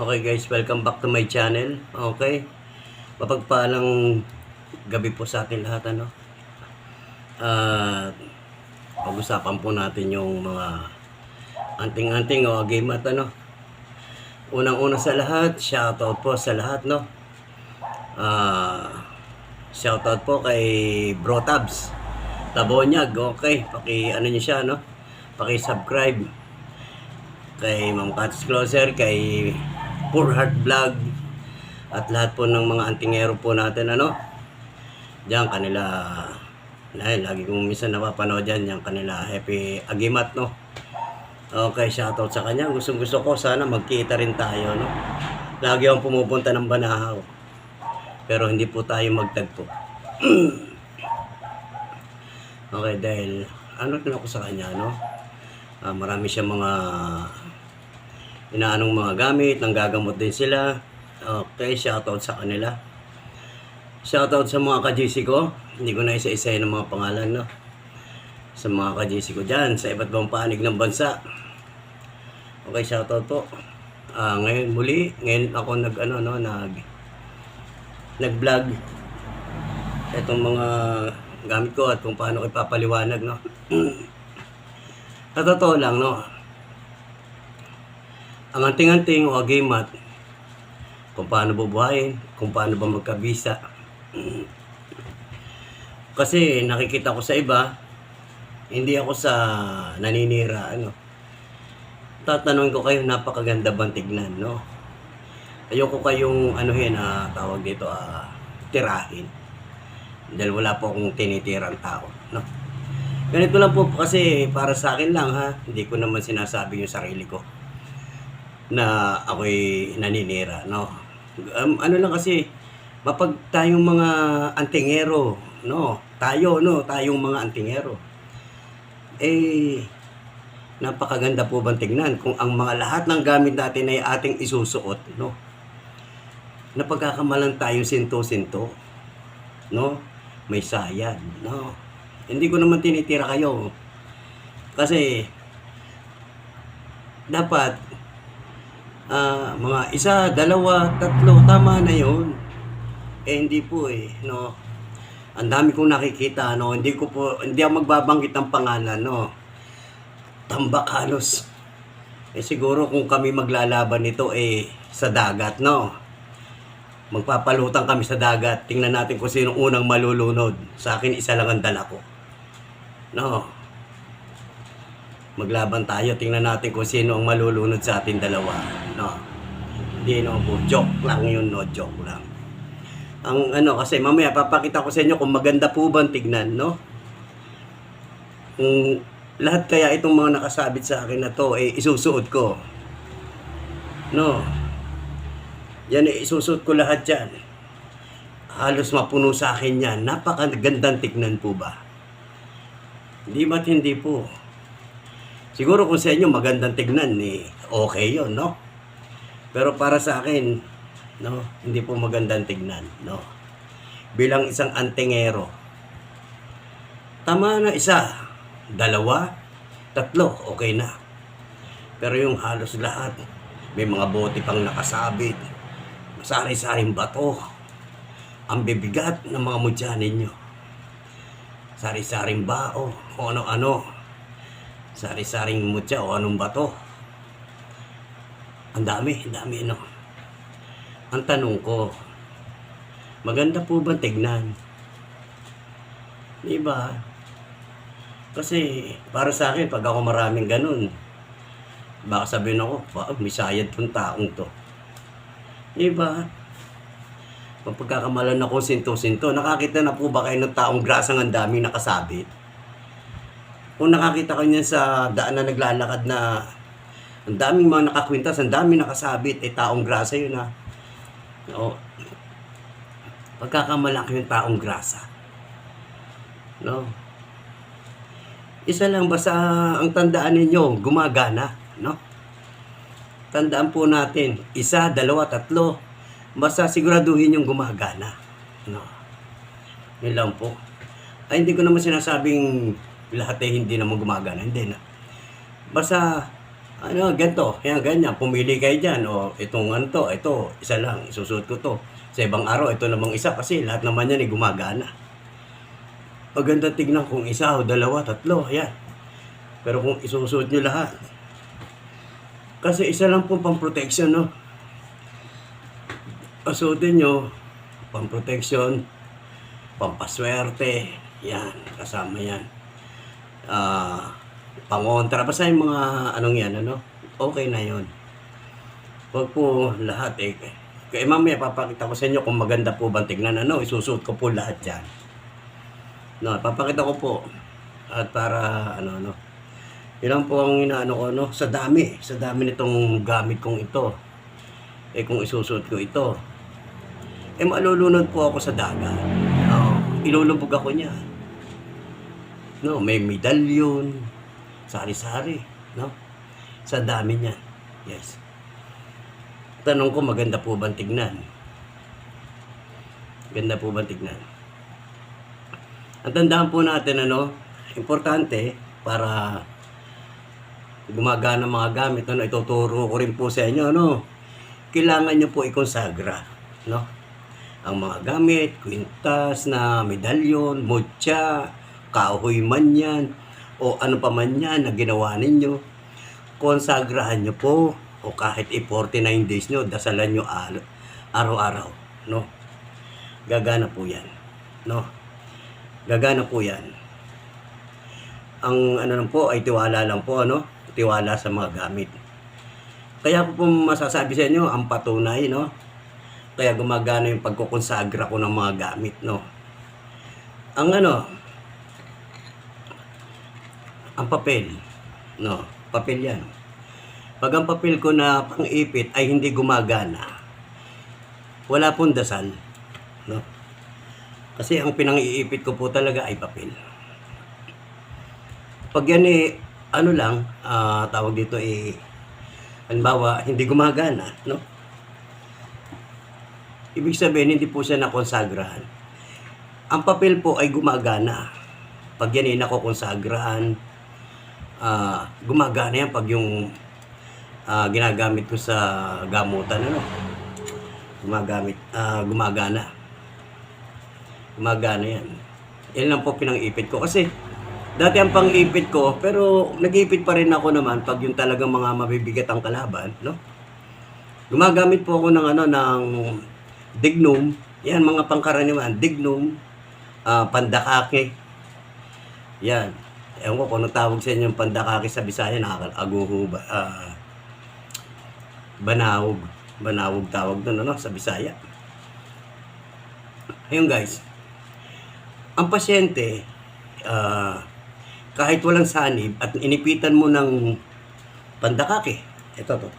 Okay guys, welcome back to my channel. Okay, mapagpalang gabi po sa atin lahat, ano. At pag-usapan po natin yung mga anting-anting o game at ano. Unang-una sa lahat, shoutout po sa lahat, no. Shoutout po kay Bro Tabs Tabonyag. Okay, ano niyo siya, no. Paki-subscribe kay Ma'am Pat's Closer, kay Poor Heart Vlog, at lahat po ng mga antingero po natin, ano. Diyan kanila, lagi kong minsan napapanood dyan, yung kanila Happy Agimat, no. Okay, shoutout sa kanya. Gusto ko sana magkita rin tayo, no. Lagi akong pumupunta ng Banahaw, pero hindi po tayo magtagpo. Okay, dahil ano din ako sa kanya, no. Marami siya mga inaanong mga gamit, nanggagamot din sila. Okay, shoutout sa kanila. Shoutout sa mga ka-GC ko. Hindi ko na isa-isa ng mga pangalan, no. Sa mga ka-GC ko dyan, sa iba't ibang panig ng bansa. Okay, shoutout po. Ngayon ako nag-vlog itong mga gamit ko at kung paano ko ipapaliwanag, no. Sa totoo lang, no, ang anting-anting o agimat, kung paano bubuhayin, kung paano ba magkabisa. Kasi nakikita ko sa iba, hindi ako sa naninira, ano. Tatanungin ko kayo, napakaganda bang tignan, no? Ayoko kayong tawag dito, tirahin. Dahil wala po akong tinitirang tao, no? Ganito lang po kasi para sa akin lang, ha. Hindi ko naman sinasabi yung sarili ko na ako'y naninira, no. Ano lang kasi, mapag tayong mga antingero, no, tayong mga antingero, napakaganda po bang tignan kung ang mga lahat ng gamit natin ay ating isusuot, no. Napagkakamalan tayo sinto-sinto, no, may sayad, no. Hindi ko naman tinitira kayo, kasi dapat mga 1, 2, 3, tama na yun. Hindi po no. Ang dami kong nakikita, no. Hindi ako magbabanggit ng pangalan, no. Tambak halos. Siguro kung kami maglalaban nito sa dagat, no. Magpapalutang kami sa dagat. Tingnan natin kung sino unang malulunod. Sa akin, isa lang ang dala ko, no. Maglaban tayo, tingnan natin kung sino ang malulunod sa ating dalawa, no. Hindi, no po, joke lang yun, no, joke lang. Ang kasi mamaya papakita ko sa inyo kung maganda po bang tignan, no. Kung lahat kaya itong mga nakasabit sa akin na to isusuot ko, no. Yan isusuot ko lahat yan. Halos mapuno sa akin yan. Napakagandang tignan po ba? Hindi ba't hindi po? Siguro kung sa inyo magandang tignan, okay yun, no? Pero para sa akin, no, hindi po magandang tignan, no? Bilang isang antingero, tama na 1, 2, 3, okay na. Pero yung halos lahat, may mga bote pang nakasabit, sari-saring bato, ang bibigat ng mga mutya ninyo. Sari-saring bao, o ano-ano. Sari-saring mutya o anong bato. Ang dami, no. Ang tanong ko, maganda po ba tignan? Diba? Kasi para sa akin, pag ako maraming ganun, baka sabihin ako, may sayad pong taong to. Diba? Kung pagkakamalan ako sinto-sinto, nakakita na po ba kayo ng taong grasang ang daming nakasabit? Kung nakakita ko niyan sa daan na naglalakad na ang daming mga nakakwintas, ang daming nakasabit, taong grasa yun, ha. No? Pagkakamalan ko yung taong grasa, no. Isa lang, basta ang tandaan ninyo, gumagana, no. Tandaan po natin, 1, 2, 3, basta siguraduhin yung gumagana, no. Yun lang po. Hindi ko naman sinasabing lahat hindi naman gumagana, hindi na. Basta Ano, ganito, yan, ganyan, pumili kayo dyan, o itong ano to, ito, isa lang, isusuot ko to. Sa ibang araw, ito namang isa kasi lahat naman yan ay gumagana. Maganda tignan kung isa o dalawa, tatlo, yan. Pero kung isusuot nyo lahat, kasi isa lang po pang protection, no? Pasuotin nyo, pang protection, pampaswerte, yan, kasama yan. Pangontra, basta yung mga anong yan, ano? Okay na yon. Huwag po lahat eh. Kaya mamaya papakita ko sa inyo kung maganda po bang tignan, ano? Isusuot ko po lahat yan. No, papakita ko po. At para, ano. Yun po ang inaano ko, no? Sa dami nitong gamit kong ito. Eh kung isusuot ko ito, eh malulunod po ako sa dagat. No, ilulubog ako niya. No, may medalyon, sari-sari, no? Sa dami niya. Yes. Tanong ko, maganda po bang tignan? Ganda po bang tignan? Ang tandaan po natin, ano, importante para gumagana mga gamit, ano, ituturo ko rin po sa inyo, ano, kailangan nyo po ikonsagra, no? Ang mga gamit, kwintas na medalyon, mutya, kahoy man yan, o ano pa man yan na ginawa ninyo, konsagrahan nyo po, o kahit 49 days nyo, dasalan nyo araw-araw, no? Gagana po yan, no? Gagana po yan. Ang ano lang po ay tiwala lang po, ano? Tiwala sa mga gamit. Kaya ko po masasabi sa inyo, ang patunay, no? Kaya gumagana yung pagkukonsagra ko ng mga gamit, no? Ang ano, ang papel, no? Papel yan. Pag ang papel ko na pang-ipit ay hindi gumagana, wala pong dasal, no? Kasi ang pinang-iipit ko po talaga ay papel. Pag yan eh, ano lang, tawag dito eh, halimbawa, hindi gumagana, no? Ibig sabihin, hindi po siya nakonsagrahan. Ang papel po ay gumagana. Pag yan ay nakokonsagrahan, gumagana yan pag yung ginagamit ko sa gamutan, ano? Gumagana. Gumagana yan. Yan lang po pinang-ipit ko. Kasi, dati ang pang-ipit ko, pero nag-ipit pa rin ako naman pag yung talagang mga mabibigat ang kalaban, no? Gumagamit po ako ng ano, ng dignum. Yan, mga pangkaraniwan. Dignum, pandakake. Yan. Ewan ko kung anong tawag sa inyo yung pandakake sa Bisaya, nakakalaguho ba? Banawog. Banawog tawag doon, ano, sa Bisaya. Ayun guys. Ang pasyente, kahit walang sanib at inipitan mo ng pandakake, ito to.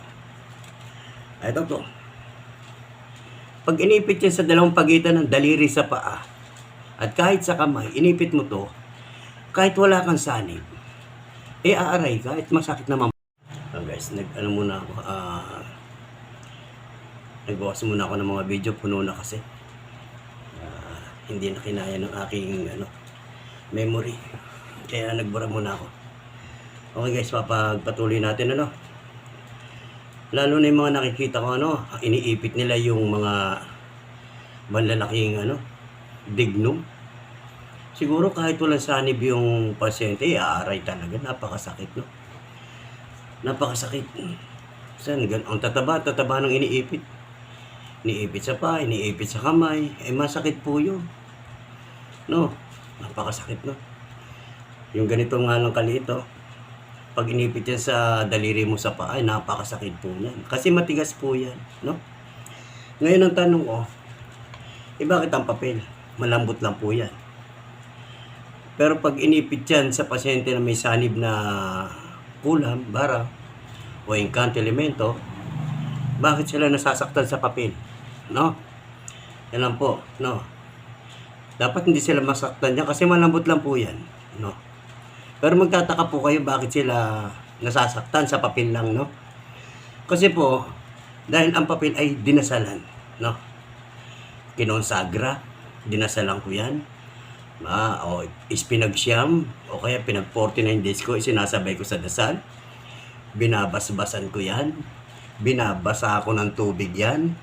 Pag inipit yan sa dalawang pagitan ng daliri sa paa at kahit sa kamay, inipit mo to, kahit wala kang sanib, eh aaray ka at masakit naman. Guys, nagbawas muna ako ng mga video, puno na kasi. Hindi na kinaya ng aking memory. Kaya nagbura muna ako. Okay guys, papagpatuloy natin, ano. Lalo na yung mga nakikita ko, iniipit nila yung mga malalaking dignum. Siguro kahit walang sanib yung pasyente, aaray talaga. Napakasakit, no? Napakasakit. Saan? Ang tataba ng iniipit. Iniipit sa paa, iniipit sa kamay. Eh, masakit po yun. No? Napakasakit, no? Yung ganito nga lang kalito. Pag inipit yan sa daliri mo sa paa, ay napakasakit po yan. Kasi matigas po yan, no? Ngayon ang tanong ko, bakit ang papel? Malambot lang po yan. Pero pag inipit yan sa pasyente na may sanib na kulam, bara, o engkanto elemento, bakit sila nasasaktan sa papel? No? Yan lang po, no? Dapat hindi sila masaktan niya kasi malambot lang po yan, no? Pero magtataka po kayo bakit sila nasasaktan sa papel lang, no? Kasi po, dahil ang papel ay dinasalan, no? Kinonsagra, dinasalan ko yan. O ispinagsyam, o kaya pinag 49 days ko, isinasabay ko sa dasal. binabasbasan ko yan, binabasa ako ng tubig yan,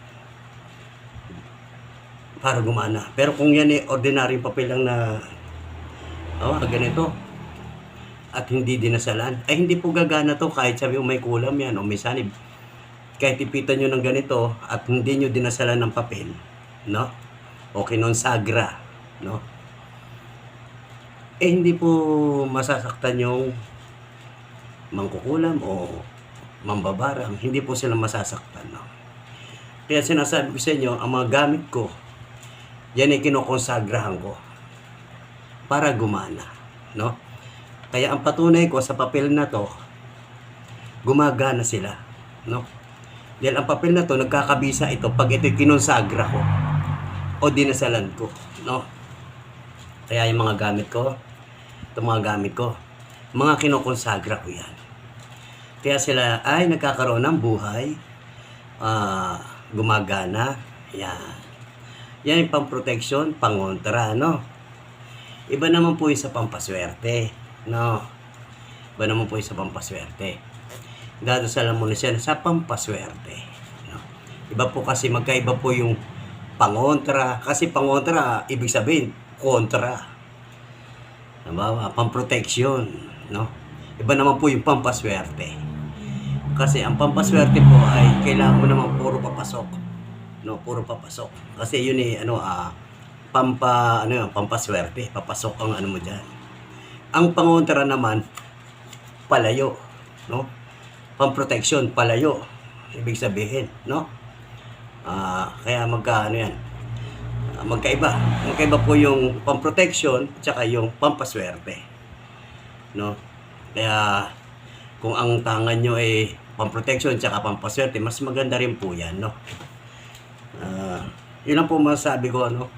para gumana. Pero kung yan eh, ordinaryong papel lang na, ganito, at hindi dinasalan, ay hindi po gagana to kahit sabi may kulam yan o may sanib. Kahit ipitan nyo ng ganito at hindi nyo dinasalan ng papel, no? O kinonsagra, no? Eh hindi po masasaktan yung mangkukulam o mambabarang, hindi po sila masasaktan, no? Kaya sinasabi ko sa inyo, ang mga gamit ko, yan ay kinokonsagrahan ko para gumana, no? Kaya ang patunay ko sa papel na to, gumagana sila, no? Dahil ang papel na to, nagkakabisa ito pag ito kinonsagra ko o dinasalan ko, no? Kaya yung mga gamit ko, itong mga gamit ko, mga kinokonsagra ko yan. Kaya sila ay nagkakaroon ng buhay, gumagana, yan. Yan yung pang-protection, pangontra, no? Iba naman po yung sa pampaswerte, no? Iba naman po yung sa pampaswerte. Dadasalan mo na siya sa pampaswerte, no? Iba po kasi, magkaiba po yung pangontra. Kasi pangontra, ibig sabihin, kontra. Diba? Pang-protection, no? Iba naman po yung pampaswerte. Kasi ang pampaswerte po ay kailangan mo naman puro papasok. No, puro papasok. Kasi yun eh, pampaswerte. Papasok ang ano mo dyan. Ang pangontra naman, palayo. No? Pamprotection, palayo. Ibig sabihin, no? Kaya magkaiba. Magkaiba po yung pamprotection at saka yung pampaswerte. No? Kaya kung ang tangan nyo ay pamprotection at saka pampaswerte, mas maganda rin po yan, no? Yun lang po masasabi ko, no?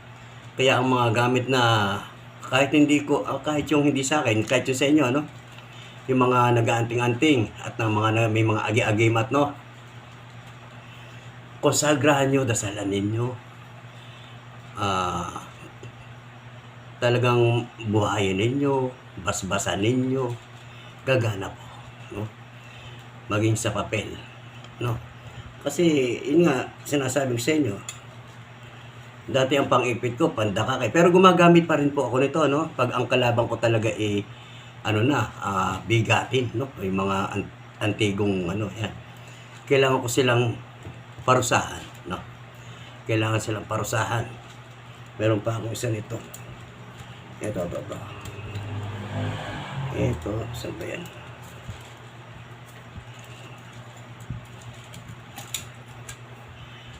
Kaya ang mga gamit na kahit yung hindi sa akin, kahit yung sa inyo, no? Yung mga nag-aanting-anting at may mga agi-agimat, no? Konsagrahan nyo, dasalan ninyo. Talagang buhayin ninyo, basbasan ninyo, gagana po, no? Maging sa papel, no? Kasi, yun nga, sinasabi ko sa inyo, dati ang pang-ipit ko, pandakakay. Pero gumagamit pa rin po ako nito, no? Pag ang kalabang ko talaga bigatin, no? Yung mga antigong, yan. Kailangan ko silang parusahan, no? Kailangan silang parusahan. Meron pa akong isa nito. Ito. Saan ba yan?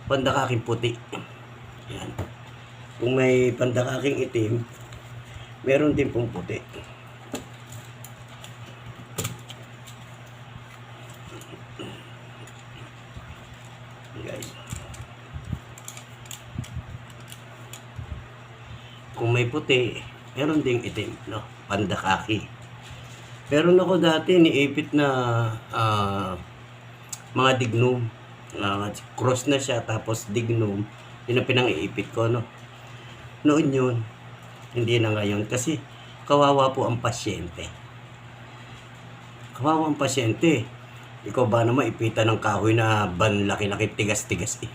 Pandakaking puti. Yan. Kung may pandakaking itim, meron din pong puti. Guys. Kung may puti, meron ding itim, no? Pandakaki. Meron ako dati niipit na mga dignum. Cross na siya, tapos dignum. Yun ang pinang-iipit ko, no? Noon yun. Hindi na ngayon. Kasi kawawa po ang pasyente. Kawawa ang pasyente. Ikaw ba naman ipitan ng kahoy na laki-laki, tigas-tigas eh.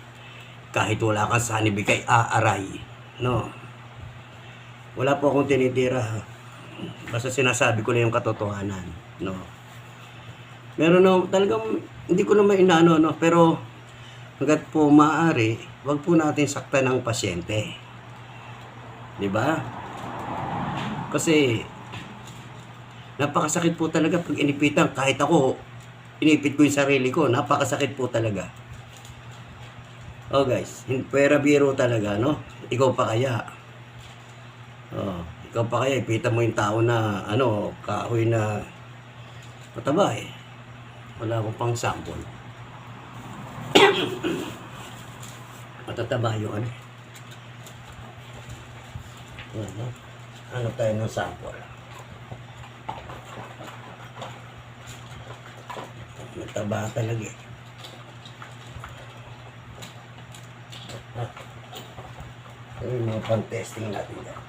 Kahit wala kang sanib, kay aaray. No? Wala po akong tinitira. Basta sinasabi ko na yung katotohanan. No? Meron na talagang hindi ko naman inaano, no? Pero hanggat po maaari, wag po natin saktan ng pasyente. Di ba? Kasi napakasakit po talaga pag inipitan. Kahit ako, inipit ko yung sarili ko. Napakasakit po talaga. Oh guys, pera biro talaga, no? Ikaw pa kaya? Ikaw pa kaya, ipitan mo yung tao na, kahoy na mataba eh. Wala akong pang sample. Matataba yung ano tayo ng sample. Mataba talaga eh. Ito yung mga pang-testing natin dyan.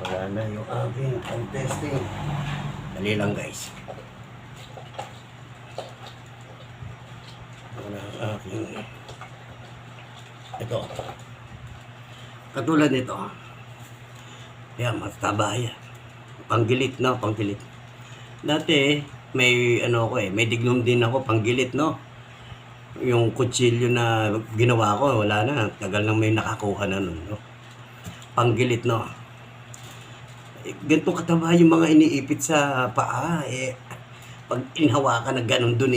Wala na yung aking testing. Dali lang guys. Wala ang aking... Ito. Katulad nito. Yan, mataba yan. Panggilit, no? Panggilit. Dati, may ano ko may diglom din ako, panggilit, no? Yung kutsilyo na ginawa ko, wala na. Tagal nang may nakakuha na nun, no? Panggilit, no? Ganito kataba yung mga iniipit sa paa, pag inhawakan na ganun dun,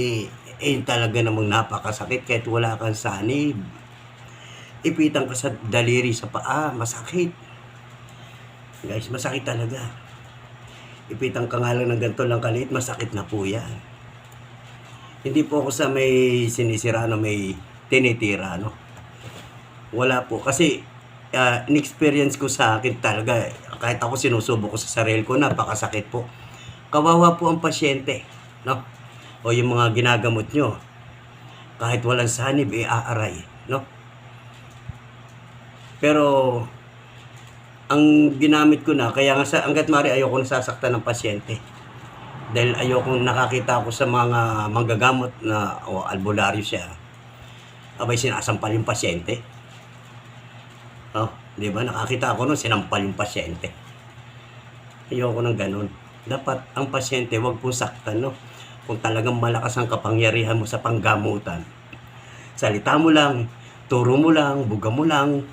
talaga namang napakasakit kahit wala kang sanib. Ipitan ka sa daliri sa paa, masakit. Guys, masakit talaga. Ipitan ka nga lang ng ganito lang kaliit, masakit na po yan. Hindi po ako sa may sinisira na may tinitira, no? Wala po. Kasi, in-experience ko sa akin talaga, kahit ako sinusubok ko sa sarili ko, napakasakit po. Kawawa po ang pasyente, no? O yung mga ginagamot nyo, kahit walang sanib, aaray, no? Pero, ang ginamit ko na, kaya nga hanggat mari ayoko nasasaktan ng pasyente. Dahil ayoko nakakita ako sa mga manggagamot na albularyo siya. Abay sinasampal yung pasyente. Oh, di ba? Nakakita ako nun, sinampal yung pasyente. Ayoko ng ganun. Dapat ang pasyente wag po saktan, no? Kung talagang malakas ang kapangyarihan mo sa panggamutan. Salita mo lang, turo mo lang, buga mo lang,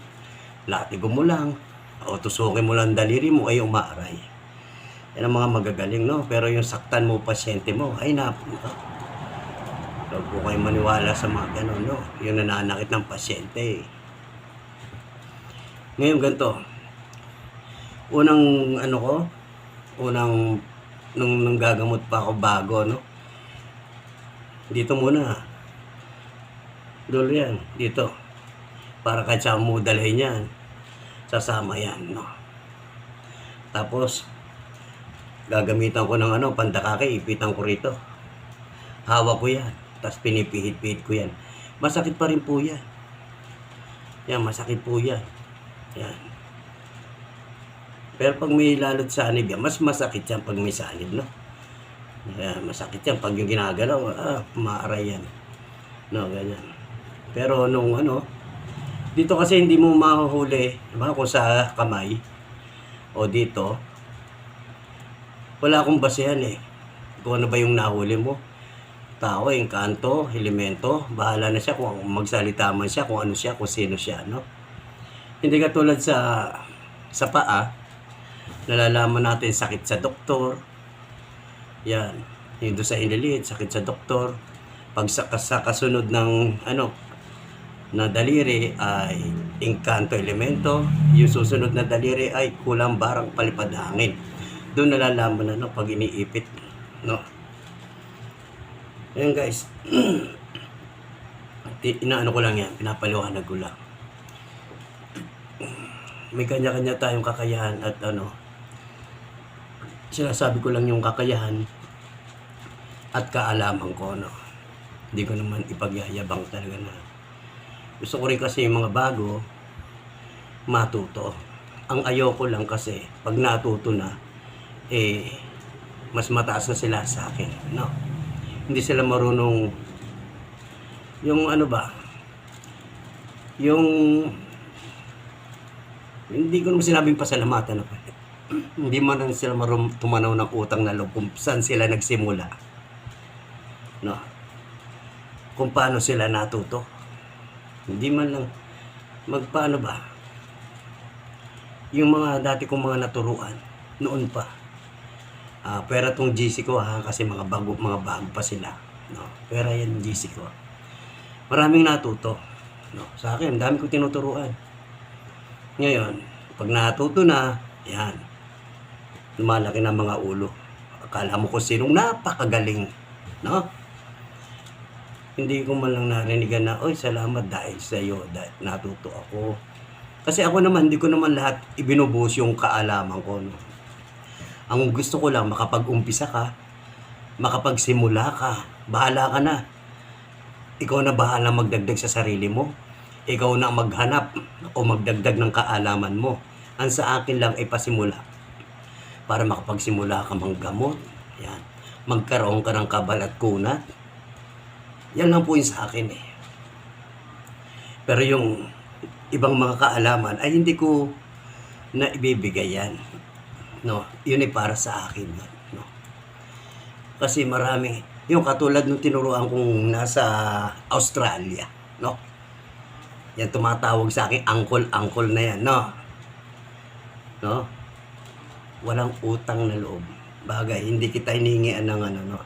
latigo mo lang, o tusukin mo lang daliri mo ay umaaray. Yan ang mga magagaling, no? Pero yung saktan mo pasyente mo, ay huwag po kayo maniwala sa mga ganun, no? Yung nananakit ng pasyente. Ngayon ganito, nung gagamot pa ako bago, no? Dito muna. Dulo yan, dito. Para kahit saan mo dalhin yan, sasama yan, no? Tapos, gagamitan ko ng pandakake, ipitan ko rito. Hawak ko yan, tapos pinipihit-pihit ko yan. Masakit pa rin po yan. Yan, masakit po yan. Yan. Pero pag may lalot sanib yan, mas masakit yan pag may sanib, no? Yan, masakit yan pag yung ginagalaw, maaray yan. No, ganyan. Pero nung dito kasi hindi mo mahuhuli, diba? Kung sa kamay o dito, wala akong basehan kung ano ba yung nahuli mo. Tao, engkanto, elemento, bahala na siya kung magsalita man siya, kung ano siya, kung sino siya, no? Hindi katulad sa paa, nalalaman natin sakit sa doktor. Yan, yung doon sa iniliit, sakit sa doktor. Pag sa kasunod ng na daliri ay engkanto, elemento, yung susunod na daliri ay kulang barang palipad hangin. Doon nalalaman na pag iniipit, no? Ayan guys, inaano ko lang yan, pinapaliwanag ko lang. May kanya-kanya tayong kakayahan at sinasabi ko lang yung kakayahan at kaalaman ko, no? Hindi ko naman ipagyayabang talaga na. Gusto ko rin kasi yung mga bago matuto. Ang ayoko lang kasi pag natuto na, mas mataas na sila sa akin, no? Hindi sila marunong yung yung hindi ko naman sinabing pasalamatan ako. Hindi man sila marunong tumanaw ng utang na loob kung saan sila nagsimula, no? Kung paano sila natuto. Hindi man lang magpaano ba yung mga dati kong mga naturuan noon pa. Pero itong GC ko kasi mga bago pa sila, no? Pero yan GC ko. Maraming natuto, no? Sa akin, dami ko tinuturuan. Ngayon, pag natuto na, yan, lumalaki na mga ulo. Akala mo kung sinong napakagaling, no? Hindi ko man lang narinigan na, oy, salamat dahil sa iyo, dahil natuto ako. Kasi ako naman, hindi ko naman lahat ibinubuhos yung kaalaman ko, no? Ang gusto ko lang, makapag-umpisa ka, makapagsimula ka, bahala ka na. Ikaw na bahala magdagdag sa sarili mo. Ikaw na maghanap o magdagdag ng kaalaman mo. Ang sa akin lang ay pasimula. para makapagsimula ka manggamot. Yan. Magkaroon ka ng kabal at kunat. Yan lang po yung sa akin eh. Pero yung ibang mga kaalaman ay hindi ko na ibibigay yan. No, yun ay para sa akin. No? Kasi marami, yung katulad nung tinuruan kong nasa Australia. No? Yan tumatawag sa akin, uncle na yan. No? No? Walang utang na loob. Bagay, hindi kita hinihingian ng ano, no?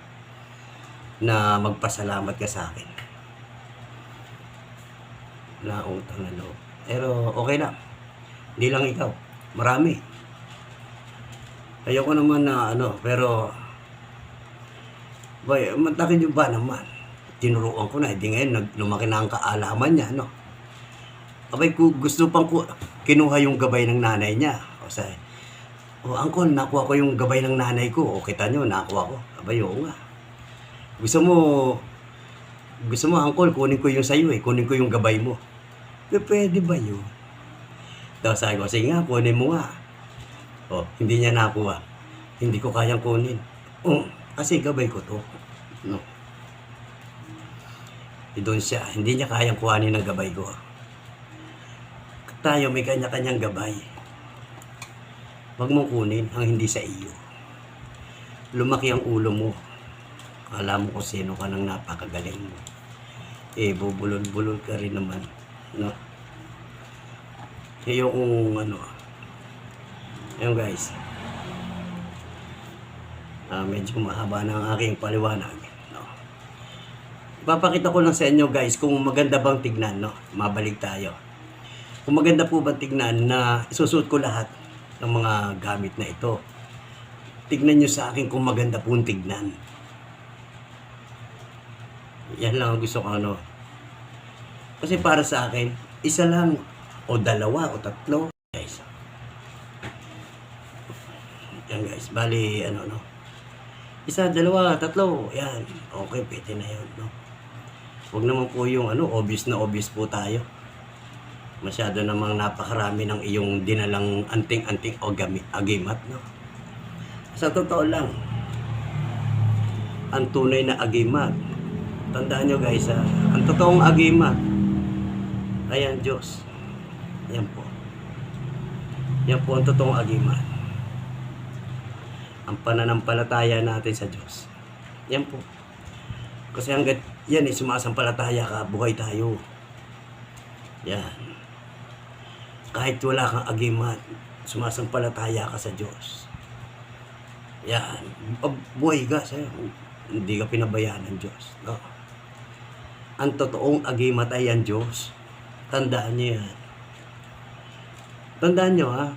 Na magpasalamat ka sa akin. Na utang na loob. Pero okay na. Hindi lang ikaw. Marami. Ayoko naman na ano, pero boy, mantakin yung ba naman? Tinuruan ko na, hindi ngayon lumaki na ang kaalaman niya, no? Abay, gusto pang kinuha yung gabay ng nanay niya. O say, uncle, nakuha ko yung gabay ng nanay ko. O kita nyo, nakuha ko. Abay, oo nga. Gusto mo, uncle, kunin ko yung sayo eh. Kunin ko yung gabay mo. Pwede ba yun? Tapos sabi ko, sige nga, kunin mo nga. O, hindi niya nakuha. Hindi ko kayang kunin. Kasi gabay ko to. No. Doon siya, hindi niya kayang kuhanin ng gabay ko. Tayo may kanya-kanyang gabay. Huwag mong kunin ang hindi sa iyo. Lumaki ang ulo mo. Alam mo kung sino ka nang napakagaling mo. Bubulol-bulol ka rin naman. No? Yung ano. Ayun guys. Medyo mahaba na ang aking paliwanag. No? Ipapakita ko lang sa inyo guys kung maganda bang tignan. No? Mabalik tayo. Kung maganda po bang tignan na isusuot ko lahat ng mga gamit na ito. Tignan nyo sa akin kung maganda po tignan. Yan lang ang gusto ko ano. Kasi para sa akin, isa lang o dalawa o tatlo. Guys. Yan guys. Bali, ano no. Isa, dalawa, tatlo. Yan. Okay, pwede na yun. No? Huwag naman po yung ano, obvious na obvious po tayo. Masyado namang napakarami ng iyong dinalang anting-anting o agimat. No? Sa totoo lang, ang tunay na agimat, tandaan nyo guys ha, ang totoong agimat, ayan Diyos. Yan po. Yan po ang totoong agimat. Ang pananampalataya natin sa Diyos. Yan po. Kasi hanggat yan sumasampalataya ka, buhay tayo. Yan. Kahit wala kang agimat, sumasampalataya ka sa Diyos. Yan. Buhay ka sa'yo. Hindi ka pinabayaan ng Diyos. No? Ang totoong agimat ay ang Diyos. Tandaan niyo yan. Tandaan niyo ha.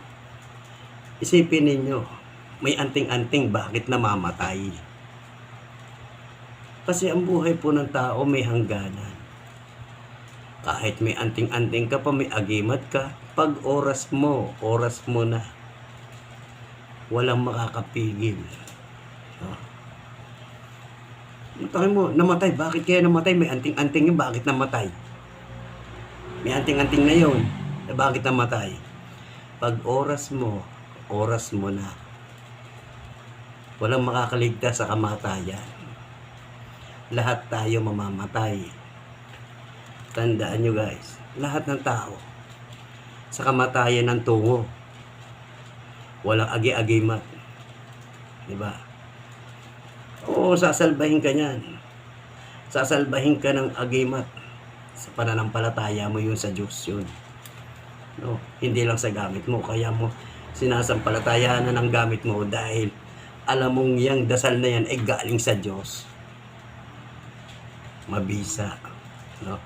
Isipin ninyo, may anting-anting bakit namamatay? Kasi ang buhay po ng tao may hangganan. Kahit may anting-anting ka pa, may agimat ka, pag oras mo na. Walang makakapigil. Matakin mo, namatay. Bakit kaya namatay? May anting-anting yun, bakit namatay? May anting-anting na yun. Bakit namatay? Pag oras mo na. Walang makakaligtas sa kamatayan. Lahat tayo mamamatay. Tandaan nyo guys, lahat ng tao sa kamatayan ng tungo. Walang agi-agimat. Diba? Oo, sasalbahin ka niyan. Sasalbahin ka ng agimat. Sa pananampalataya mo yun sa Diyos yun. No, hindi lang sa gamit mo. Kaya mo sinasampalatayahan na ng gamit mo dahil alam mong yung dasal na yan ay galing sa Diyos. Mabisa. No?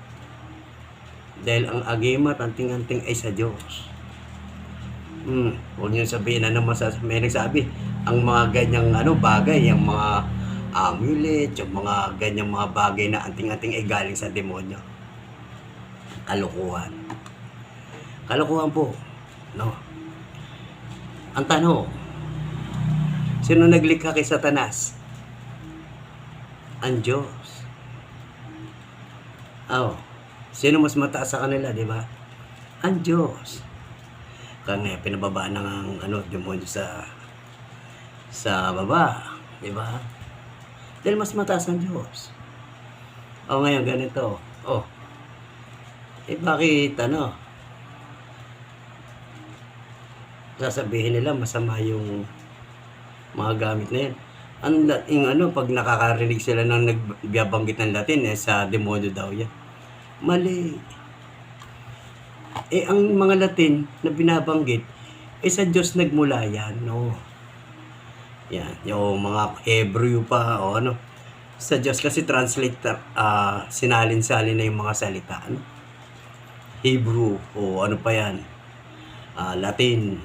Dahil ang agimat, anting-anting ay sa Diyos. Huwag niyo sabihin na naman may nagsabi, ang mga ganyang bagay, yung mga amulet, yung mga ganyang mga bagay na anting-anting ay galing sa demonyo. Kalokohan. Kalokohan po. No? Ang tanong, sino naglikha kay Satanas? Ang Diyos. Sino mas mataas sa kanila, di ba? Ang Diyos. Kaya pinababa ng demonyo sa sa baba. Di ba? Dahil mas mataas ang Diyos. O ngayon ganito. O, bakit sasabihin nila masama yung mga gamit na yan. Pag nakakarinig sila ng nagbabanggit ng Latin, sa demonyo daw yan. Mali. Ang mga Latin na binabanggit, sa Diyos nagmula yan, no? Yan, yung mga Hebrew pa, sa Diyos kasi translate, sinalin-salin na yung mga salita, Hebrew, ano pa yan, Latin,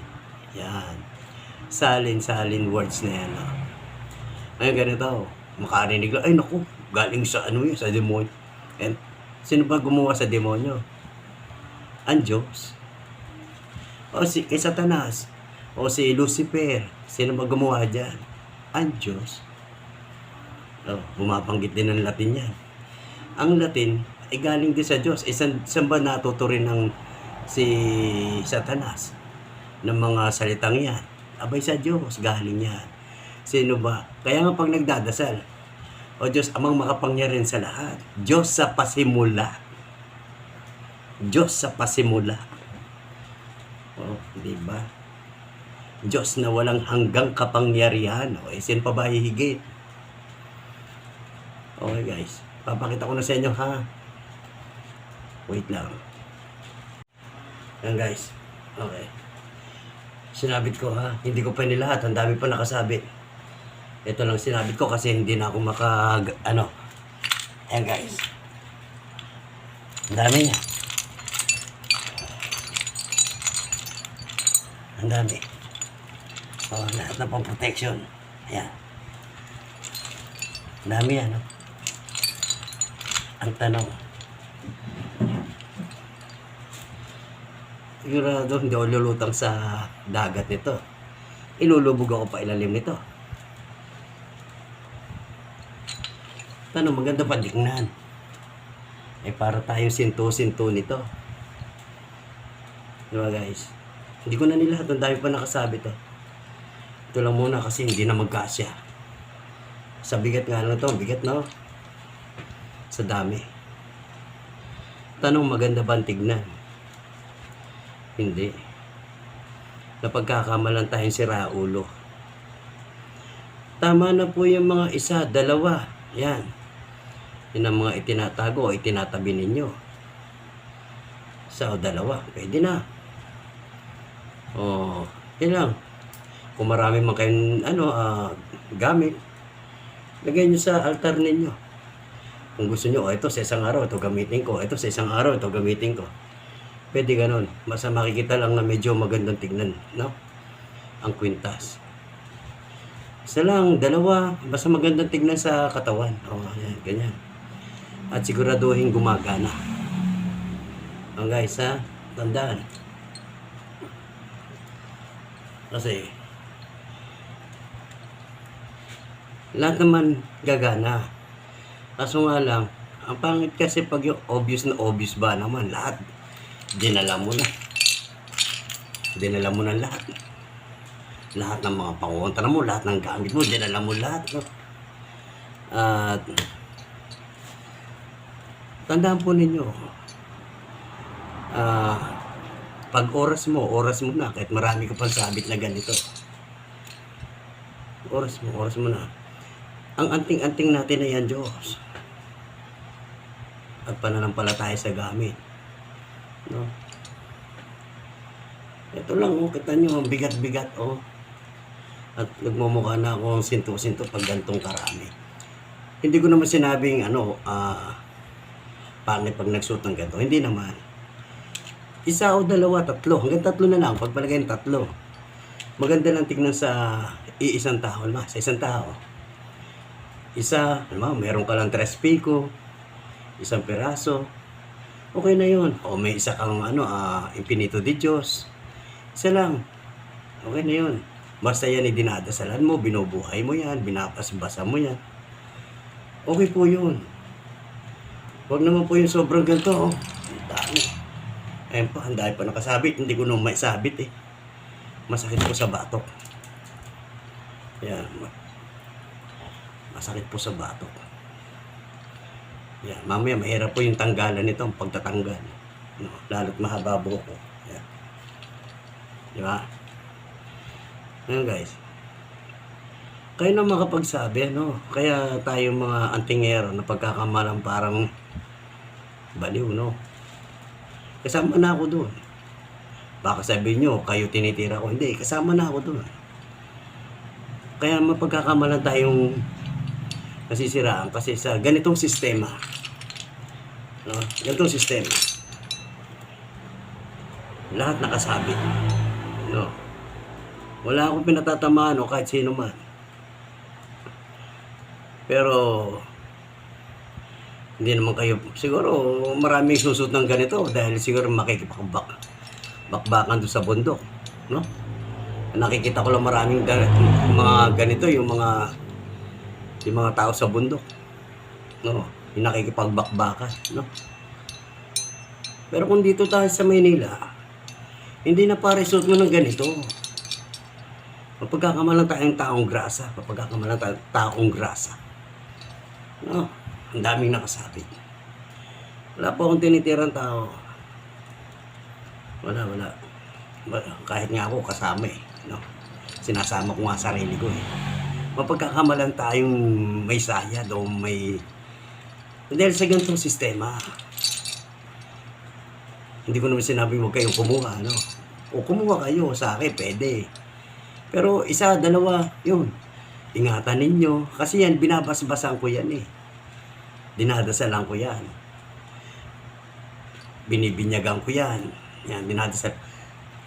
yan, salin-salin words na yan, Ngayon ganito, makarinig lang, ay naku, galing sa sa demonyo. And sino ba gumawa sa demonyo? Ang Diyos. O kay Satanas. O si Lucifer. Sino ba gumawa dyan? Ang Diyos. Bumabanggit din ng Latin yan. Ang Latin ay galing din sa Diyos. Saan ba natuto rin ng si Satanas ng mga salitang yan? Abay sa Diyos, galing yan. Sino ba? Kaya nga pag nagdadasal, o Diyos amang makapangyarihan sa lahat, Diyos sa pasimula. Diyos sa pasimula. Di ba? Diyos na walang hanggang kapangyarihan. Sino pa ba hihigit? Okay guys, papakita ko na sa inyo ha. Wait lang. Yan guys. Okay. Sinabit ko ha. Hindi ko pa nilahat. Ang dami pa nakasabit. Ito lang sinabit ko kasi hindi na ako Ayan guys. Ang dami niya. Ang dami. Lahat na pang protection. Ayan. Ang dami yan, Ang tanong. Sigurado hindi ako lulutang sa dagat nito. Ilulubog ako pa ilalim nito. Tanong, maganda pa tingnan. Para tayong sinto-sinto nito. Diba guys? Hindi ko na nilahat. Ang dami pa nakasabit. Ito lang muna kasi hindi na magkasya. Sa bigat nga lang ito. Bigat sa dami. Tanong, maganda ba tignan? Hindi. Napagkakamalan tayong siraulo. Tama na po yung mga isa, dalawa. Yan. Yun ang mga itinatago o itinatabi ninyo. Isa o dalawa. Pwede na. Yun lang. Kung marami man kayong gamit, lagay nyo sa altar ninyo. Kung gusto nyo, ito sa isang araw, ito gamitin ko. Ito sa isang araw, ito gamitin ko. Pwede ganun. Basta makikita lang na medyo magandang tignan, ang kwintas. Isa lang, dalawa, basta magandang tignan sa katawan. Yan, ganyan. At siguraduhin gumagana. Guys, tandaan. Kasi lahat naman gagana. Kaso nga lang, ang pangit kasi pag yung obvious na obvious ba naman, lahat dinala mo na. Dinala mo na lahat. Lahat ng mga pangontra mo, lahat ng gamit mo, dinala mo lahat. At tandaan po ninyo, pag oras mo na, kahit marami ka pang sabit na ganito. Oras mo na. Ang anting-anting natin na yan, Diyos. At pananampalataya sa gamit. Ito lang, kita nyo, ang bigat-bigat, At nagmumukha na ako sinto-sinto pag gantong karami. Hindi ko naman sinabing, pangit pag nagsuot ng ganito. Hindi naman. Isa o dalawa, tatlo. Hanggang tatlo na lang. Pagpalagay ng tatlo. Maganda lang tignan sa iisang tao. Sa isang tao. Isa, meron ka lang 3 piko. Isang peraso. Okay na yun. O may isa kang infinito di Diyos. Isa lang. Okay na yun. Basta yan dinadasalan mo, binubuhay mo yan, binapasbasa mo yan. Okay po yun. Huwag naman po yung sobrang ganito. Ang dami. Ayun po, ang dami pa nakasabit. Hindi ko nung may sabit Masakit po sa batok. Yan. Masakit po sa batok. Yan. Mamaya mahirap po yung tanggalan nito, ang pagtatanggal. No? Lalo't mahaba buhok ko. Yan. Di ba? Ngayon guys. Kayo na makapagsabi, no? Kaya tayo mga antingero na pagkakamalang parang baliw, no? Kasama na ako doon. Baka sabihin nyo, kayo tinitira ko. Hindi, kasama na ako doon. Kaya mapagkakamalan tayong nasisiraan kasi sa ganitong sistema. No? Ganitong sistema. Lahat nakasabit. No? Wala akong pinatatamaan o kahit sino man. Pero hindi naman kayo, siguro maraming susot ng ganito dahil siguro makikipakbakan doon sa bundok, no? Nakikita ko lang maraming mga ganito, yung mga tao sa bundok, no? Yung nakikipagbakbakan, no? Pero kung dito tayo sa Maynila, hindi na pare suot mo ng ganito. Mapagkakamalan tayong taong grasa, mapagkakamalan tayong taong grasa. No, ang daming nakasabit. Wala po akong tinitirang tao. Wala. Kahit nga ako kasama eh. No? Sinasama ko nga sarili ko eh. Mapagkakamalan tayong may sayad o may... Dahil sa ganitong sistema. Hindi ko naman sinabi mo kayong kumuha, no? O kumuha kayo sa akin, pwede. Pero isa, dalawa, yun. Ingatan ninyo. Kasi yan, binabasbasan ko yan eh. Dinadasalan ko yan. Binibinyagan ko yan. Yan, dinadasal.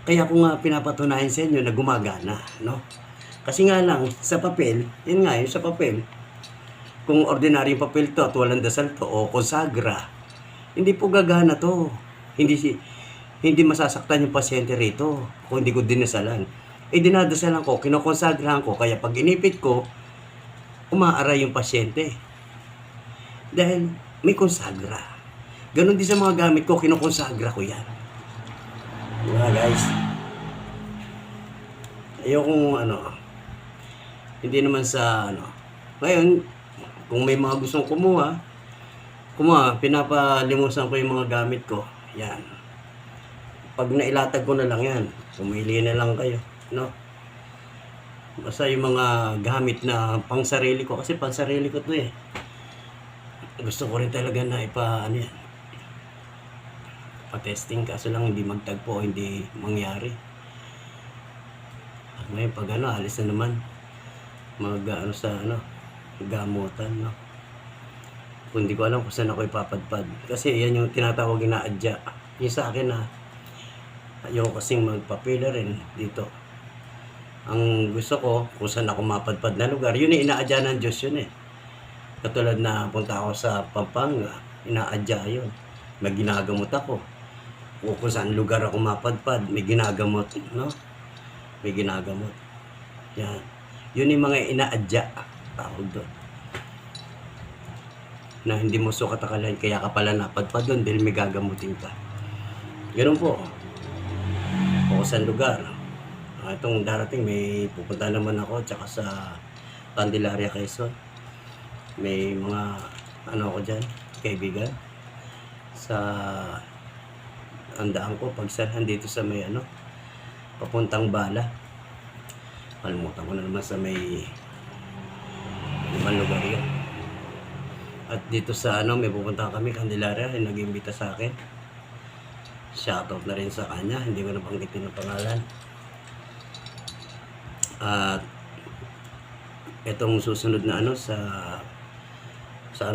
Kaya ko nga pinapatunayan sa inyo na gumagana, no? Kasi nga lang, sa papel, yun nga, yung sa papel, kung ordinaryong papel to at walang dasal to, o konsagra, hindi po gagana to. Hindi masasaktan yung pasyente rito kung hindi ko dinasalan. Dinadasalan ko, kinokonsagrahan ko, kaya pag inipit ko, umaaray yung pasyente. Dahil may konsagra. Ganon din sa mga gamit ko, kinokonsagra ko yan. Diba guys? Ayokong hindi naman sa Ngayon, kung may mga gustong kumuha, pinapalimusan ko yung mga gamit ko. Yan. Pag nailatag ko na lang yan, pumili na lang kayo. No? Basta yung mga gamit na pang sarili ko, kasi pang sarili ko to eh. Gusto ko rin talaga na pa-testing, kaso lang hindi magtagpo, hindi mangyari. Ngayon pag alis na naman sa gamutan, no? Kung hindi ko alam kung saan ako ipapadpad, kasi yan yung tinatawag na adya. Yung sa akin ayoko kasing magpapila rin dito. Ang gusto ko, kung saan ako mapadpad na lugar, yun yung inaadya ng Diyos yun eh. Katulad na punta ako sa Pampanga, inaadya yun. May ginagamot ako. O kung saan lugar ako mapadpad, may ginagamot, no? May ginagamot. Yan. Yun yung mga inaadya. Tawag doon. Na hindi mo sukat akalain, kaya ka pala napadpad doon dahil may gagamutin ka. Ganun po. O saan lugar. Itong darating, may pupunta naman ako tsaka sa Candelaria, Quezon. May mga ako dyan, kaibigan. Sa andaan ko, pagsahan dito sa may papuntang Bala. Kalimutan ko na naman sa may ibang lugar yun. At dito sa may pupunta kami, Candelaria, yung nag-imbita sa akin. Shoutout na rin sa kanya, hindi ko nabanggitin ang pangalan. At itong susunod na sa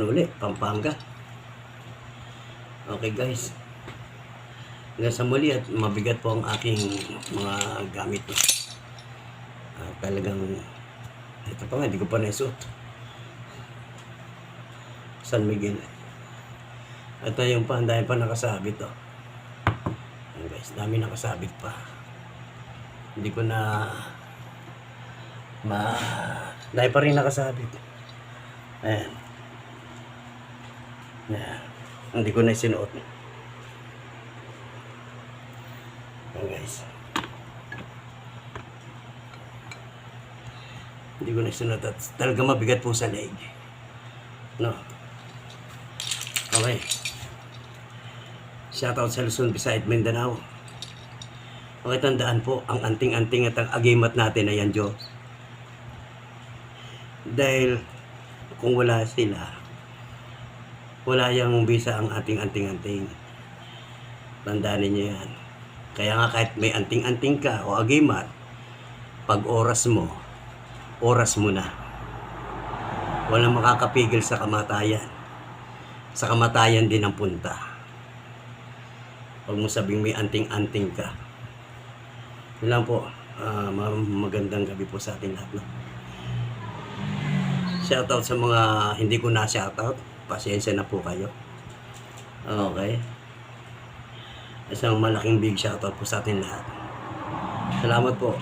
ulit, Pampanga. Okay guys, hanggang sa muli, at mabigat po ang aking mga gamit. Talagang ito pa nga, hindi ko pa naisuot. San Miguel. At yung pa, dahil pa nakasabit Ayan guys, dami nakasabit pa. Hindi ko na dahil pa rin nakasabit. Ayan. Ayan. Hindi ko na isinuot. Ayan guys. Hindi ko na sunod at talaga mabigat po sa leg. No? Okay. Shoutout sa Luzon, Visayas, Mindanao. Okay, tandaan po, ang anting-anting at ang agimat natin ay ang Diyos. Dahil kung wala sila, wala yung bisa ang ating anting-anting. Tandaan ninyo yan. Kaya nga kahit may anting-anting ka o agimat, pag oras mo na. Walang makakapigil sa kamatayan. Sa kamatayan din ang punta. Huwag mo sabing may anting-anting ka. Yun lang po. Magandang gabi po sa ating lahat. No? Shoutout sa mga hindi ko na shoutout. Pasensya na po kayo. Okay. Isang malaking big shoutout po sa ating lahat. Salamat po.